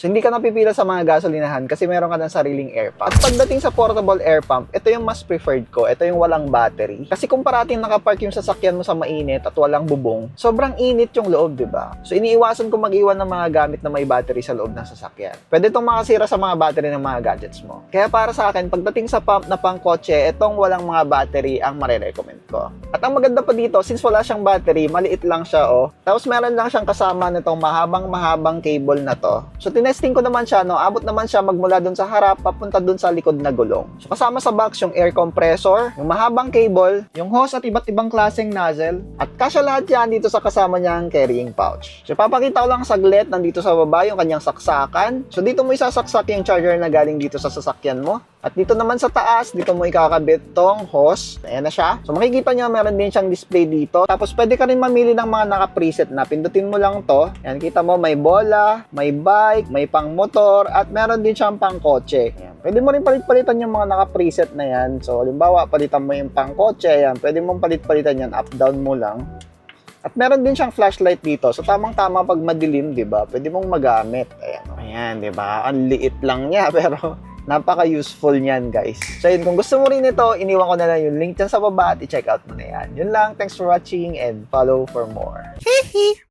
So hindi ka napipila sa mga gasolinahan kasi meron ka ng sariling air pump. At pagdating sa portable air pump, ito yung mas preferred ko. Ito yung walang battery. Kasi kung parating nakapark yung sasakyan mo sa mainit at walang bubong, sobrang init yung loob, di ba? So iniiwasan ko mag-iwan ng mga gamit na may battery sa loob ng sasakyan. Pwede itong makasira sa mga battery ng mga gadgets mo. Kaya para sa akin, pagdating sa pump na pangkotse, itong walang mga battery ang marirecommend ko. At ang maganda pa dito, since wala siyang battery, maliit lang siya, oh. Tapos meron lang siyang kasama nitong mahabang cable na to. So tinesting ko naman siya, no, abot naman siya magmula dun sa harap papunta dun sa likod na gulong. So kasama sa box yung air compressor, yung mahabang cable, yung hose at iba't ibang klaseng nozzle, at kasya lahat yan dito sa kasama niyang carrying pouch. So papakita ko lang saglit, nandito sa baba yung kanyang saksakan. So dito mo isasaksak yung charger na galing dito sa sasakyan mo. At dito naman sa taas, dito mo ikakabit tong hose. Ayan na siya. So makikita nyo, meron din siyang display dito. Tapos pwede ka rin mamili ng mga naka-preset na. Pindutin mo lang to. Ayan, kita mo may bola, may bike, may pang motor, at meron din siyang pang kotse. Ayan. Pwede mo rin palit-palitan yung mga naka-preset na yan. So halimbawa, palitan mo yung pang kotse. Ayan, pwede mong palit-palitan yan. Up-down mo lang. At meron din siyang flashlight dito. So tamang-tama pag madilim, 'di ba? Pwede mong magamit. Ayan, ayan, 'di ba? Ang liit lang niya pero napaka-useful niyan, guys. So yun, kung gusto mo rin ito, iniwan ko na lang yung link dyan sa baba at i-check out mo na yan. Yun lang, thanks for watching and follow for more.